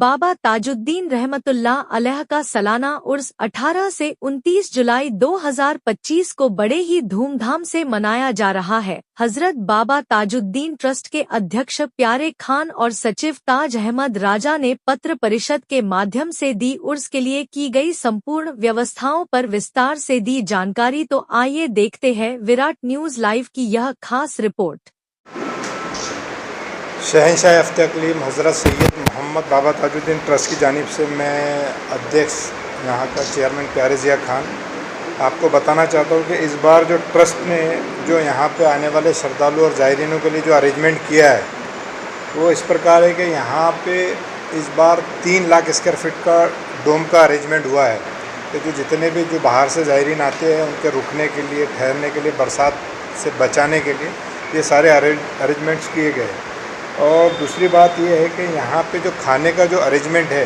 बाबा ताजुद्दीन रहमतुल्लाह अलैह का सालाना उर्स 18 से 29 जुलाई 2025 को बड़े ही धूमधाम से मनाया जा रहा है। हजरत बाबा ताजुद्दीन ट्रस्ट के अध्यक्ष प्यारे खान और सचिव ताज अहमद राजा ने पत्र परिषद के माध्यम से दी उर्स के लिए की गई संपूर्ण व्यवस्थाओं पर विस्तार से दी जानकारी। तो आइए देखते हैं विराट न्यूज लाइव की यह खास रिपोर्ट। शहंशाह इफ्तिख़ार हज़रत सैयद मोहम्मद बाबा ताजुद्दीन ट्रस्ट की जानिब से मैं अध्यक्ष यहाँ का चेयरमैन प्यारे ज़िया खान आपको बताना चाहता हूँ कि इस बार जो ट्रस्ट ने जो यहाँ पे आने वाले श्रद्धालु और ज़ायरीनों के लिए जो अरेंजमेंट किया है वो इस प्रकार है कि यहाँ पे इस बार 3 लाख स्क्वायर फीट का डोम का अरेंजमेंट हुआ है कि जो जितने भी जो बाहर से ज़ायरीन आते हैं उनके रुकने के लिए, ठहरने के लिए, बरसात से बचाने के लिए ये सारे अरेंजमेंट्स किए गए हैं। और दूसरी बात ये है कि यहाँ पे जो खाने का जो अरेंजमेंट है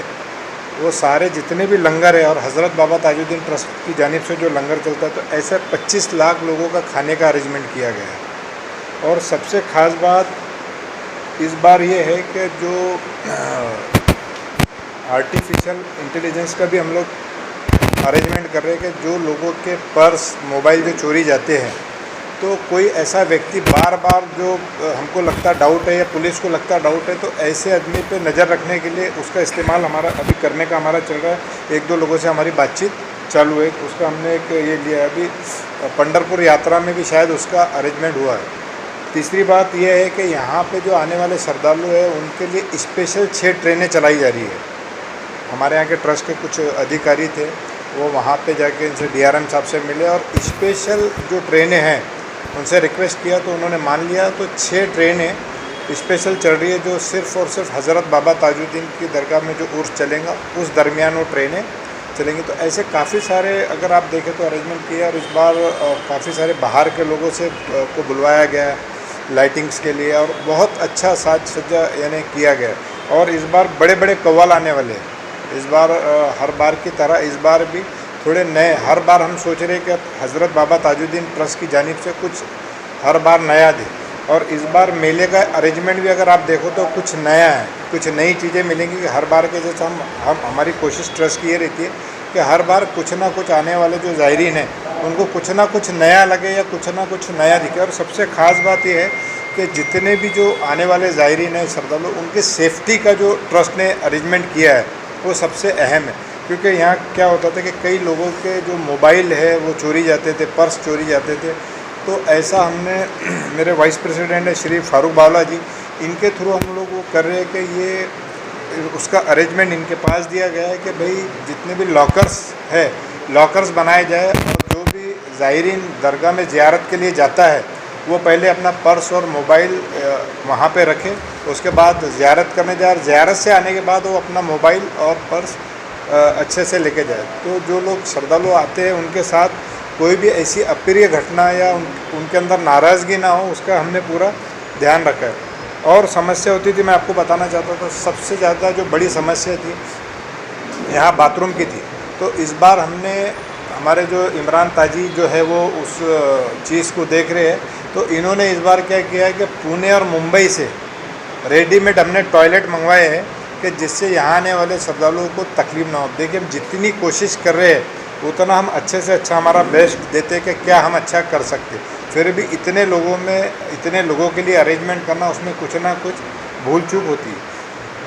वो सारे जितने भी लंगर है और हज़रत बाबा ताजुद्दीन ट्रस्ट की जानिब से जो लंगर चलता है तो ऐसे 25 लाख लोगों का खाने का अरेंजमेंट किया गया है। और सबसे ख़ास बात इस बार ये है कि जो आर्टिफिशियल इंटेलिजेंस का भी हम लोग अरेंजमेंट कर रहे हैं कि जो लोगों के पर्स, मोबाइल जो चोरी जाते हैं तो कोई ऐसा व्यक्ति बार बार जो हमको लगता डाउट है या पुलिस को लगता डाउट है तो ऐसे आदमी पे नज़र रखने के लिए उसका इस्तेमाल हमारा अभी करने का हमारा चल रहा है। 1-2 लोगों से हमारी बातचीत चालू है, उसका हमने एक ये लिया है। अभी पंढरपुर यात्रा में भी शायद उसका अरेंजमेंट हुआ है। तीसरी बात यह है कि यहाँ पे जो आने वाले श्रद्धालु हैं उनके लिए स्पेशल 6 ट्रेनें चलाई जा रही है। हमारे यहाँ के ट्रस्ट के कुछ अधिकारी थे, वो वहाँ पे जाके इनसे DRM साहब से मिले और स्पेशल जो ट्रेनें हैं उनसे रिक्वेस्ट किया तो उन्होंने मान लिया। तो 6 ट्रेनें स्पेशल चल रही है जो सिर्फ़ और सिर्फ हज़रत बाबा ताजुद्दीन की दरगाह में जो उर्स चलेगा उस दरमियान वो ट्रेनें चलेंगी। तो ऐसे काफ़ी सारे अगर आप देखें तो अरेंजमेंट किया। और इस बार काफ़ी सारे बाहर के लोगों से को बुलवाया गया लाइटिंग्स के लिए और बहुत अच्छा साज सज्जा यानी किया गया। और इस बार बड़े बड़े कव्वाल आने वाले हैं। इस बार हर बार की तरह इस बार भी थोड़े नए, हर बार हम सोच रहे हैं कि हज़रत बाबा ताजुद्दीन ट्रस्ट की जानिब से कुछ हर बार नया दे। और इस बार मेले का अरेंजमेंट भी अगर आप देखो तो कुछ नया है, कुछ नई चीज़ें मिलेंगी कि हर बार के जैसे हम हमारी कोशिश ट्रस्ट की ये रहती है कि हर बार कुछ ना कुछ आने वाले जो ज़ायरीन हैं उनको कुछ ना कुछ नया लगे या कुछ ना कुछ नया दिखे। और सबसे ख़ास बात यह है कि जितने भी जो आने वाले ज़ायरीन हैं, श्रद्धालु, उनकी सेफ्टी का जो ट्रस्ट ने अरेंजमेंट किया है वो सबसे अहम है। क्योंकि यहाँ क्या होता था कि कई लोगों के जो मोबाइल है वो चोरी जाते थे, पर्स चोरी जाते थे। तो ऐसा हमने मेरे वाइस प्रेसिडेंट है श्री फारूक बावला जी, इनके थ्रू हम लोग वो कर रहे हैं कि ये उसका अरेंजमेंट इनके पास दिया गया है कि भाई जितने भी लॉकर्स है लॉकर्स बनाए जाए और जो भी ज़ायरीन दरगाह में ज़ियारत के लिए जाता है वो पहले अपना पर्स और मोबाइल वहाँ पे रखे, उसके बाद ज़ियारत करने जाए। ज़ियारत से आने के बाद वो अपना मोबाइल और पर्स अच्छे से लेके जाए। तो जो लोग श्रद्धालु आते हैं उनके साथ कोई भी ऐसी अप्रिय घटना या उनके अंदर नाराज़गी ना हो उसका हमने पूरा ध्यान रखा है। और समस्या होती थी, मैं आपको बताना चाहता था, सबसे ज़्यादा जो बड़ी समस्या थी यहाँ बाथरूम की थी। तो इस बार हमने हमारे जो इमरान ताजी जो है वो उस चीज़ को देख रहे हैं। तो इन्होंने इस बार क्या किया है कि पुणे और मुंबई से रेडीमेड हमने टॉयलेट मंगवाए हैं कि जिससे यहाँ आने वाले श्रद्धालुओं को तकलीफ़ ना हो। देखिए हम जितनी कोशिश कर रहे हैं उतना हम अच्छे से अच्छा हमारा बेस्ट देते कि क्या हम अच्छा कर सकते, फिर भी इतने लोगों के लिए अरेंजमेंट करना उसमें कुछ ना कुछ भूल चूक होती है।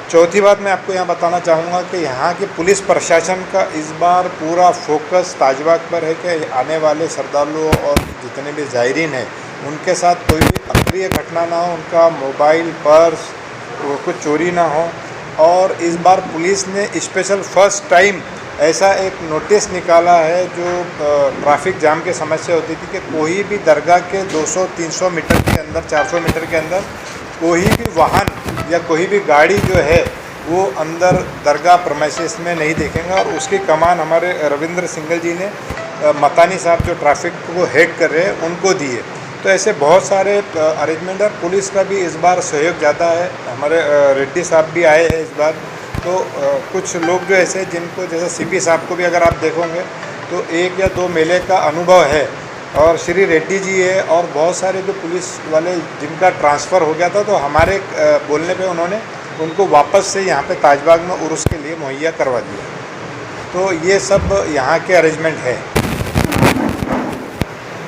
चौथी बात मैं आपको यहाँ बताना चाहूँगा कि यहाँ की पुलिस प्रशासन का इस बार पूरा फोकस ताजबाग पर है कि आने वाले श्रद्धालुओं और जितने भी ज़ायरीन हैं उनके साथ कोई भी अप्रिय घटना ना हो, उनका मोबाइल, पर्स कुछ चोरी ना हो। और इस बार पुलिस ने स्पेशल फर्स्ट टाइम ऐसा एक नोटिस निकाला है जो ट्रैफिक जाम की समस्या होती थी कि कोई भी दरगाह के 200-300 मीटर के अंदर, 400 मीटर के अंदर कोई भी वाहन या कोई भी गाड़ी जो है वो अंदर दरगाह प्रमाइसिस में नहीं देखेंगे। और उसकी कमान हमारे रविंद्र सिंगल जी ने मतानी साहब जो ट्रैफिक को हेड कर रहे हैं उनको दी है। तो ऐसे बहुत सारे अरेंजमेंट, और पुलिस का भी इस बार सहयोग ज़्यादा है। हमारे रेड्डी साहब भी आए हैं इस बार। तो कुछ लोग जो ऐसे जिनको, जैसे CP साहब को भी अगर आप देखोगे तो 1 या 2 मेले का अनुभव है, और श्री रेड्डी जी है, और बहुत सारे जो पुलिस वाले जिनका ट्रांसफ़र हो गया था तो हमारे बोलने पे उन्होंने उनको वापस से यहाँ पे ताजबाग में उर्स के लिए मुहैया करवा दिया। तो ये सब यहाँ के अरेंजमेंट है।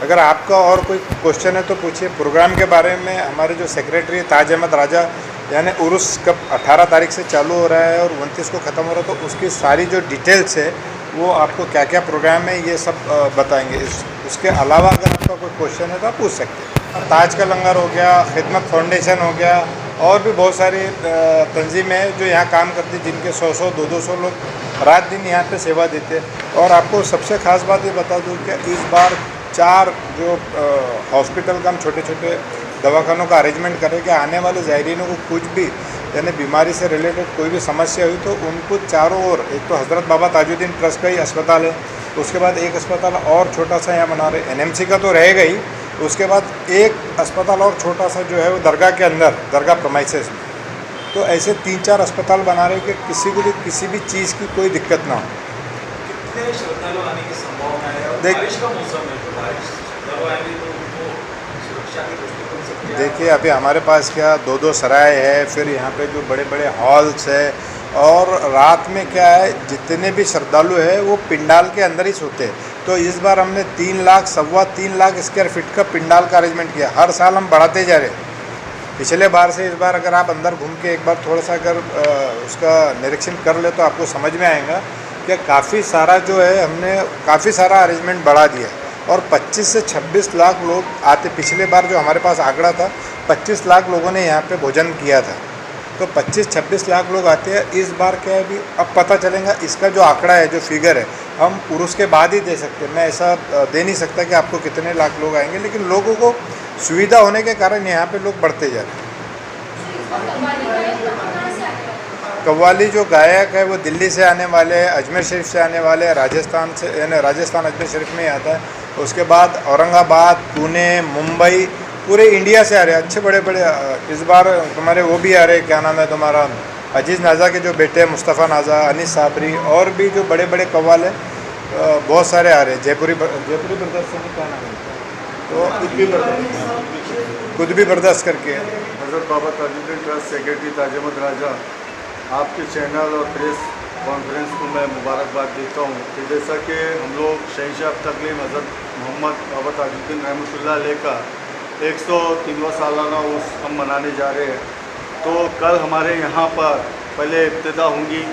अगर आपका और कोई क्वेश्चन है तो पूछिए। प्रोग्राम के बारे में हमारे जो सेक्रेटरी ताज अहमद राजा, यानी उर्स कब 18 तारीख से चालू हो रहा है और 29 को ख़त्म हो रहा है, तो उसकी सारी जो डिटेल्स है वो आपको क्या क्या प्रोग्राम है ये सब बताएंगे। उसके अलावा अगर आपका कोई क्वेश्चन है तो आप पूछ सकते हैं। ताज का लंगर हो गया, खिदमत फाउंडेशन हो गया, और भी बहुत सारी तंजीमें हैं जो यहाँ काम करती हैं, जिनके 100-100, 200 लोग रात दिन यहाँ पे सेवा देते हैं। और आपको सबसे ख़ास बात ये बता दूँ कि इस बार 4 जो हॉस्पिटल का हम छोटे छोटे दवाखानों का अरेंजमेंट करें कि आने वाले ज़ायरीनों को कुछ भी यानी बीमारी से रिलेटेड कोई भी समस्या हुई तो उनको चारों ओर, एक तो हज़रत बाबा ताजुद्दीन ट्रस्ट का ही अस्पताल है, तो उसके बाद एक अस्पताल और छोटा सा यहाँ बना रहे, एनएमसी का तो रहेगा ही, उसके बाद एक अस्पताल और छोटा सा जो है वो दरगाह के अंदर, दरगाह प्रेमाइसेस में। तो ऐसे 3-4 अस्पताल बना रहे कि किसी को भी किसी भी चीज़ की कोई दिक्कत ना हो। कितने श्रद्धालु आने की संभावना है? और बारिश का मौसम है, तो बारिश श्रद्धालु आएंगे तो उनको सुरक्षा की दृष्टिकोण से क्या? देखिए अभी हमारे पास क्या 2-2 सराय है, फिर यहाँ पे जो बड़े बड़े हॉल्स है, और रात में क्या है जितने भी श्रद्धालु है वो पिंडाल के अंदर ही सोते हैं। तो इस बार हमने 3 लाख, 3.25 लाख स्क्वायर फीट का पिंडाल का अरेंजमेंट किया। हर साल हम बढ़ाते जा रहे हैं, पिछले बार से इस बार अगर आप अंदर घूम के एक बार थोड़ा सा अगर उसका निरीक्षण कर ले तो आपको समझ में आएगा कि काफ़ी सारा जो है हमने काफ़ी सारा अरेंजमेंट बढ़ा दिया है। और 25 से 26 लाख लोग आते, पिछले बार जो हमारे पास आंकड़ा था 25 लाख लोगों ने यहाँ पे भोजन किया था, तो 25-26 लाख लोग आते हैं। इस बार क्या है अभी अब पता चलेगा, इसका जो आंकड़ा है, जो फिगर है, हम उर्स के बाद ही दे सकते हैं। मैं ऐसा दे नहीं सकता कि आपको कितने लाख लोग आएंगे, लेकिन लोगों को सुविधा होने के कारण यहाँ पे लोग बढ़ते जा रहे हैं। कव्वाली जो गायक है वो दिल्ली से आने वाले हैं, अजमेर शरीफ से आने वाले हैं, राजस्थान से, यानी राजस्थान अजमेर शरीफ में ही आता है। उसके बाद औरंगाबाद, पुणे, मुंबई, पूरे इंडिया से आ रहे हैं अच्छे बड़े बड़े। इस बार तुम्हारे वो भी आ रहे हैं, क्या नाम है तुम्हारा, अजीज़ नाज़ा के जो बेटे हैं मुस्तफ़ा नाज़ा, अनीस साबरी, और भी जो बड़े बड़े कव्वाल हैं बहुत सारे आ रहे हैं। जयपुरी ब्रदर्स से क्या नाम है, तो कुतुबी ब्रदर्स करके। हज़रत बाबा ताजुद्दीन ट्रस्ट सेक्रेटरी ताज अहमद राजा, आपके चैनल और प्रेस कॉन्फ्रेंस को मैं मुबारकबाद देता हूँ कि जैसा कि हम लोग शहंशाह तकलीम हज़रत मोहम्मद बाबा ताजुद्दीन रहमतुल्लाह अलैह का 103वां सालाना उर्स हम मनाने जा रहे हैं। तो कल हमारे यहाँ पर पहले इब्तिदा होंगी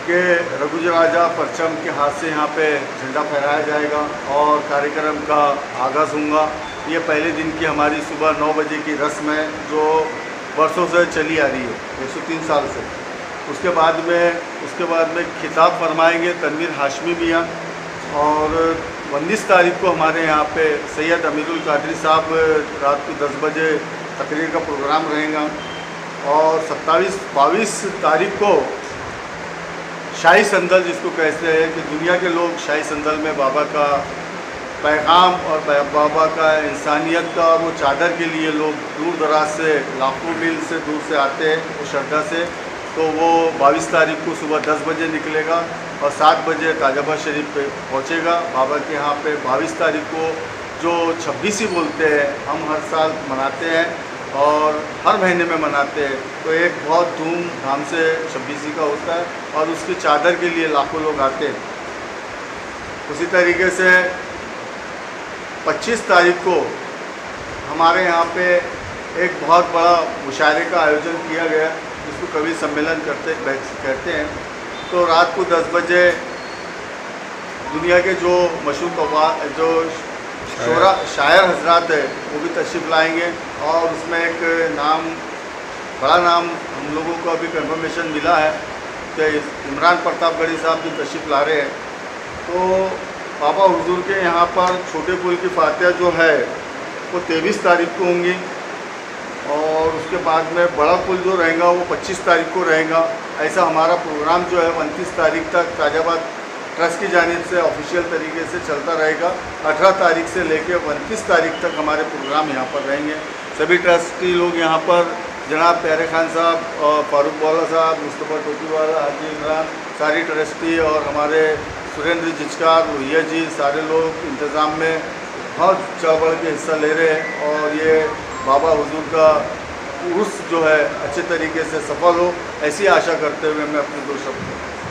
कि रघुज राजा परचम के हाथ से यहाँ पे झंडा फहराया जाएगा और कार्यक्रम का आगाज़ होगा। ये पहले दिन की हमारी सुबह 9 बजे की रस्म है जो वर्षों से चली आ रही है, 103 साल से। उसके बाद में खिताब फरमाएंगे तनवीर हाशमी मियाँ, और 19 तारीख को हमारे यहाँ पे सैयद अमीरुल कादरी साहब रात को 10 बजे तकरीर का प्रोग्राम रहेगा। और 27-22 तारीख को शाही संदल, जिसको कहते हैं कि दुनिया के लोग शाही संदल में बाबा का पैगाम और बाबा का इंसानियत का और वो चादर के लिए लोग दूर दराज से, लाखों मील से दूर से आते हैं वो श्रद्धा से। तो वो 22 तारीख को सुबह 10 बजे निकलेगा और 7 बजे ताजाबाद शरीफ पे पहुँचेगा बाबा के यहाँ पे। 22 तारीख को जो 26 बोलते हैं, हम हर साल मनाते हैं और हर महीने में मनाते हैं, तो एक बहुत धूमधाम से 26 का होता है और उसकी चादर के लिए लाखों लोग आते हैं। उसी तरीके से 25 तारीख को हमारे यहाँ पे एक बहुत बड़ा मुशायरे का आयोजन किया गया, जिसको कवि सम्मेलन कहते हैं। तो रात को 10 बजे दुनिया के जो मशहूर जो शायर हजरात है वो भी तशरीफ़ लाएंगे, और उसमें एक बड़ा नाम हम लोगों को अभी कंफर्मेशन मिला है कि इमरान प्रतापगढ़ी साहब भी तशरीफ़ ला रहे हैं। तो बाबा हुजूर के यहाँ पर छोटे पुल की फातिहा जो है वो 23 तारीख को होंगी, और उसके बाद में बड़ा पुल जो रहेगा वो 25 तारीख को रहेगा। ऐसा हमारा प्रोग्राम जो है 29 तारीख तक ताजाबाद ट्रस्ट की जानिब से ऑफिशियल तरीके से चलता रहेगा। 18 तारीख से लेकर 29 तारीख तक हमारे प्रोग्राम यहाँ पर रहेंगे। सभी ट्रस्टी लोग यहाँ पर जनाब प्यारे खान साहब और फारूक वाला साहब, मुस्तफ़ा टोपी वाला, हाजी इमरान, सारी ट्रस्टी और हमारे सुरेंद्र जिचकार, भैया जी, सारे लोग इंतज़ाम में बहुत चढ़ बढ़ के हिस्सा ले रहे हैं। और ये बाबा हुजूर का उर्स जो है अच्छे तरीके से सफल हो, ऐसी आशा करते हुए मैं अपने दो शब्द